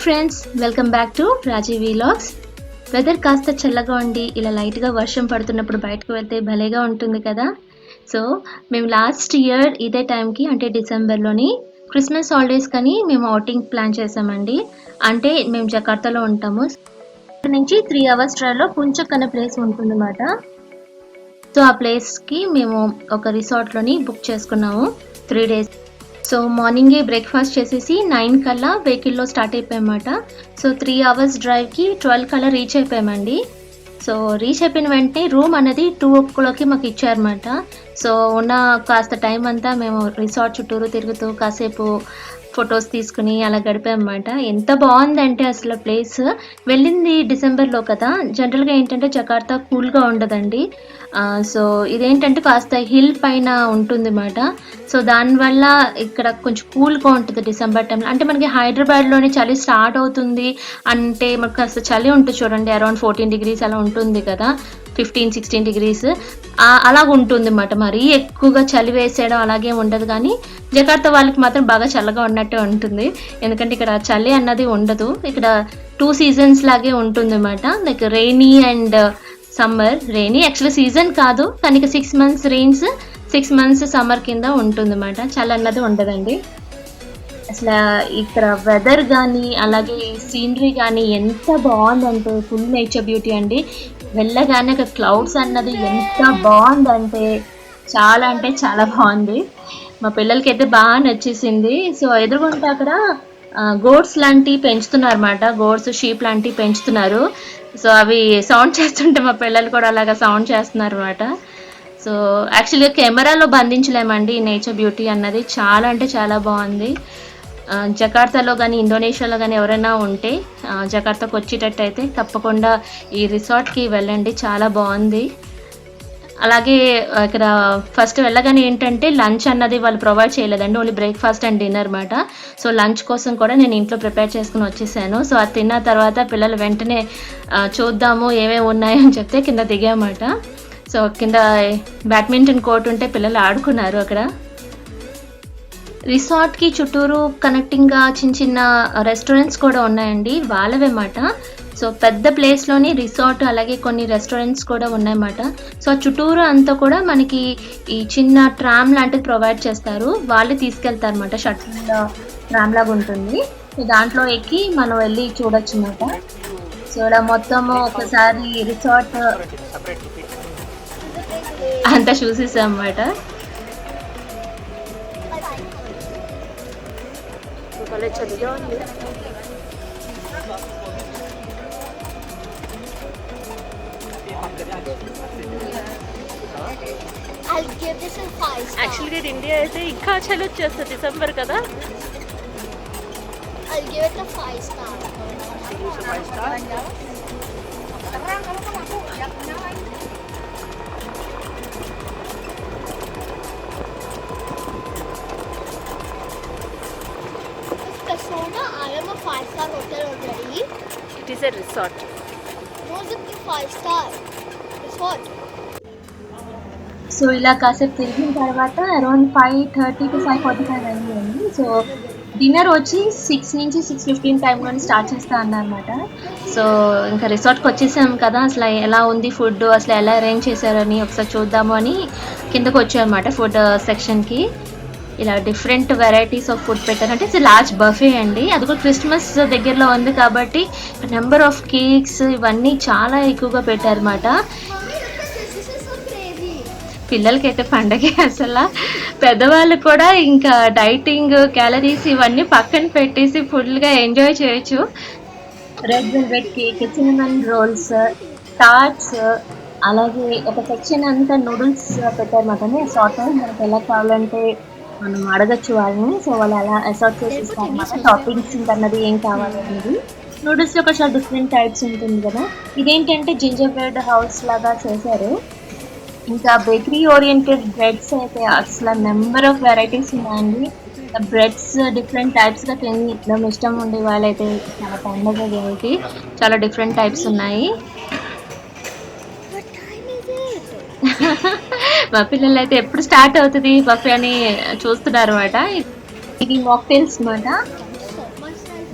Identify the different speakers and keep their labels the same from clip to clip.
Speaker 1: Friends, welcome back to Raji vlogs. Weather కాస్త చల్లగా ఉండి ఇలా లైట్గా వర్షం పడుతున్నప్పుడు బయటకు వెళ్తే భలేగా ఉంటుంది కదా. సో మేము లాస్ట్ ఇయర్ ఇదే టైంకి అంటే డిసెంబర్లోని క్రిస్మస్ హాలిడేస్ కని మేము అవుటింగ్ ప్లాన్ చేసామండి. అంటే మేము జకార్తాలో ఉంటాము. ఇక్కడ నుంచి 3 hours డ్రైవ్లో పుంచక్ అనే ప్లేస్ ఉంటుందన్నమాట. సో ఆ ప్లేస్కి మేము ఒక రిసార్ట్లోని బుక్ చేసుకున్నాము 3 days. సో మార్నింగే బ్రేక్ఫాస్ట్ చేసేసి 9 కల్లా వెహికల్లో స్టార్ట్ అయిపోయామన్నమాట. సో 3 hours డ్రైవ్కి 12 కల్లా రీచ్ అయిపోయామండి. సో రీచ్ అయిపోయిన వెంటనే రూమ్ అనేది 2 o'clockకి మాకు ఇచ్చారన్నమాట. సో ఉన్న కాస్త టైం అంతా మేము రిసార్ట్ చుట్టూరు తిరుగుతూ కాసేపు ఫొటోస్ తీసుకుని అలా గడిపామన్నమాట. ఎంత బాగుందంటే అసలు ప్లేస్. వెళ్ళింది డిసెంబర్లో కదా, జనరల్గా ఏంటంటే జకార్తా కూల్గా ఉండదండి. సో ఇదేంటంటే కాస్త హిల్ పైన ఉంటుంది అన్నమాట. సో దానివల్ల ఇక్కడ కొంచెం కూల్గా ఉంటుంది డిసెంబర్ టైంలో. అంటే మనకి హైదరాబాద్లోనే చలి స్టార్ట్ అవుతుంది అంటే మనకు కాస్త చలి ఉంటుంది చూడండి, అరౌండ్ 14 degrees అలా ఉంటుంది కదా, 15-16 degrees అలాగ ఉంటుంది అన్నమాట. మరీ ఎక్కువగా చలి వేసేయడం అలాగే ఉండదు, కానీ జకార్తా వాళ్ళకి మాత్రం బాగా చల్లగా ఉన్నట్టే ఉంటుంది. ఎందుకంటే ఇక్కడ చలి అన్నది ఉండదు. ఇక్కడ 2 seasons లాగే ఉంటుంది అన్నమాట. Like rainy and summer. Rainy actually season కాదు, కానీ 6 months రెయిన్స్, 6 months సమ్మర్ కింద ఉంటుంది అన్నమాట. చలి అన్నది ఉండదండి. అసలు ఇక్కడ వెదర్ కానీ అలాగే సీనరీ కానీ ఎంత బాగుందంటే ఫుల్ నేచర్ బ్యూటీ అండి. వెళ్ళగానే ఒక క్లౌడ్స్ అన్నది ఎంత బాగుందంటే చాలా బాగుంది. మా పిల్లలకి అయితే బాగా నచ్చేసింది. సో ఎదురుగుంటే అక్కడ గోడ్స్ లాంటివి పెంచుతున్నారు అన్నమాట. గోడ్స్, షీప్ లాంటివి పెంచుతున్నారు. సో అవి సౌండ్ చేస్తుంటే మా పిల్లలు కూడా అలాగా సౌండ్ చేస్తున్నారు అన్నమాట. సో యాక్చువల్గా కెమెరాలో బంధించలేమండి ఈ నేచర్ బ్యూటీ అన్నది. చాలా బాగుంది. జకార్తాలో కానీ ఇండోనేషియాలో కానీ ఎవరైనా ఉంటే జకార్తాకు వచ్చేటట్టు అయితే తప్పకుండా ఈ రిసార్ట్కి వెళ్ళండి, చాలా బాగుంది. అలాగే ఇక్కడ ఫస్ట్ వెళ్ళగానే ఏంటంటే లంచ్ అన్నది వాళ్ళు ప్రొవైడ్ చేయలేదండి, ఓన్లీ బ్రేక్ఫాస్ట్ అండ్ డిన్నర్ అన్నమాట. సో లంచ్ కోసం కూడా నేను ఇంట్లో ప్రిపేర్ చేసుకుని వచ్చేసాను. సో అది తిన్న తర్వాత పిల్లలు వెంటనే చూద్దాము ఏమేమి ఉన్నాయని చెప్తే కింద దిగామన్నమాట. సో కింద బ్యాడ్మింటన్ కోర్ట్ ఉంటే పిల్లలు ఆడుకున్నారు అక్కడ. రిసార్ట్కి చుట్టూరు కనెక్టింగ్గా చిన్న రెస్టారెంట్స్ కూడా ఉన్నాయండి, వాళ్ళవేమాట. సో పెద్ద ప్లేస్లోని రిసార్ట్ అలాగే కొన్ని రెస్టారెంట్స్ కూడా ఉన్నాయన్నమాట. సో చుట్టూరు అంతా కూడా మనకి ఈ చిన్న ట్రామ్ లాంటిది ప్రొవైడ్ చేస్తారు, వాళ్ళు తీసుకెళ్తారు అనమాట. షటిల్ ట్రామ్ లాగా ఉంటుంది. సో దాంట్లో ఎక్కి మనం వెళ్ళి చూడొచ్చు అన్నమాట. సో ఇలా మొత్తము ఒకసారి రిసార్ట్ అంతా చూసేసాం అన్నమాట. చదిగా ఉంది. యాక్చువల్గా ఇండియా అయితే ఇంకా చలి వచ్చేస్తుంది డిసెంబర్ కదా.
Speaker 2: I am a 5-star hotel already.
Speaker 1: It is a resort.
Speaker 2: No, it's a 5-star resort.
Speaker 1: So ఇలా కాసేపు తిరిగిన తర్వాత అరౌండ్ 5:30 to 5:45 అయింది. సో డిన్నర్ వచ్చి 6 నుంచి 6:15 టైంలోనే స్టార్ట్ చేస్తా అన్నమాట. సో ఇంకా రిసార్ట్కి వచ్చేసాం కదా, అసలు ఎలా ఉంది ఫుడ్, అసలు ఎలా అరేంజ్ చేశారని ఒకసారి చూద్దాము అని కిందకు వచ్చామన్నమాట. ఫుడ్ సెక్షన్కి ఇలా డిఫరెంట్ వెరైటీస్ ఆఫ్ ఫుడ్ పెట్టారంటే ఇట్స్ లార్జ్ బఫే అండి. అది కూడా క్రిస్మస్ దగ్గరలో ఉంది కాబట్టి నెంబర్ ఆఫ్ కేక్స్ ఇవన్నీ చాలా ఎక్కువగా పెట్టారన్నమాట. పిల్లలకైతే పండగే అసలు. పెద్దవాళ్ళు కూడా ఇంకా డైటింగ్, క్యాలరీస్ ఇవన్నీ పక్కన పెట్టేసి ఫుల్గా ఎంజాయ్ చేయొచ్చు. Red velvet cake, cinnamon rolls, tarts, అలాగే ఒక సెక్షన్ అంతా నూడిల్స్ పెట్టారన్నమాట. సార్ట్ మనకి ఎలా కావాలంటే మనం అడగచ్చు వాళ్ళని. సో వాళ్ళు అలా అసార్ట్ చేసిస్తారు అన్నమాట. టాపింగ్స్ అన్నది ఏం కావాలనేది. నూడిల్స్లో కూడా చాలా డిఫరెంట్ టైప్స్ ఉంటుంది కదా. ఇదేంటంటే జింజర్ బ్రెడ్ హౌస్ లాగా చేశారు. ఇంకా బేకరీ ఓరియంటెడ్ బ్రెడ్స్ అయితే అసలు నెంబర్ ఆఫ్ వెరైటీస్ ఉన్నాయండి. బ్రెడ్స్ డిఫరెంట్ టైప్స్గా తినడం ఇష్టం ఉండే వాళ్ళైతే చాలా పండగ వెరైటీ చాలా డిఫరెంట్ టైప్స్ ఉన్నాయి.
Speaker 2: What time is it?
Speaker 1: మా పిల్లలు అయితే ఎప్పుడు స్టార్ట్ అవుతుంది బఫే అని చూస్తున్నారు అనమాట. ఇది మాక్టైల్స్ అనమాట.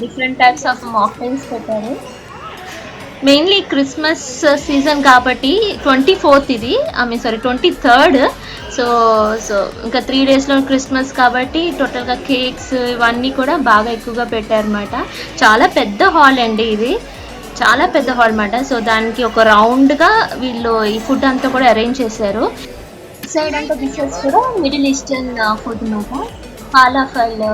Speaker 1: డిఫరెంట్ టైప్స్ ఆఫ్ మాక్టైల్స్ పెట్టారు. మెయిన్లీ క్రిస్మస్ సీజన్ కాబట్టి 24th ఇది, సారీ 23rd. సో సో ఇంకా 3 డేస్లో క్రిస్మస్ కాబట్టి టోటల్గా కేక్స్ ఇవన్నీ కూడా బాగా ఎక్కువగా పెట్టారన్నమాట. చాలా పెద్ద హాల్ అండి ఇది, చాలా పెద్ద హాల్ అన్నమాట. సో దానికి ఒక రౌండ్గా వీళ్ళు ఈ ఫుడ్ అంతా కూడా అరేంజ్ చేశారు. సైడ్ అంటే డిషెస్ కూడా మిడిల్ ఈస్టర్న్ ఫుడ్ అన్నమాట. ఫాలాఫల్,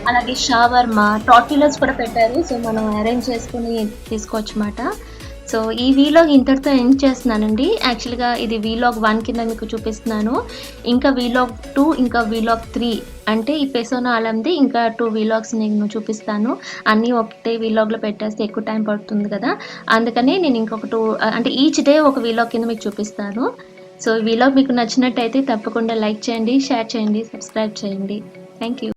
Speaker 1: అలాగే షావర్మా, టార్టిలస్ కూడా పెట్టారు. సో మనం అరేంజ్ చేసుకుని తీసుకోవచ్చు అన్నమాట. సో ఈ వీలాగ్ ఇంతటితో ఎండ్ చేస్తున్నానండి. యాక్చువల్గా ఇది వీలాగ్ 1 కింద మీకు చూపిస్తున్నాను. ఇంకా వీలాగ్ 2 ఇంకా వీలాగ్ 3 అంటే ఈ పెసోనా ఆలంది ఇంకా 2 వీలాగ్స్ నేను చూపిస్తాను. అన్నీ ఒకటే వీలాగ్లో పెట్టేస్తే ఎక్కువ టైం పడుతుంది కదా, అందుకని నేను ఇంకొక 2 అంటే ఈచ్ డే ఒక వీలాగ్ కింద మీకు చూపిస్తాను. సో ఈ వీలాగ్ మీకు నచ్చినట్టయితే తప్పకుండా లైక్ చేయండి, షేర్ చేయండి, సబ్స్క్రైబ్ చేయండి. Thank you.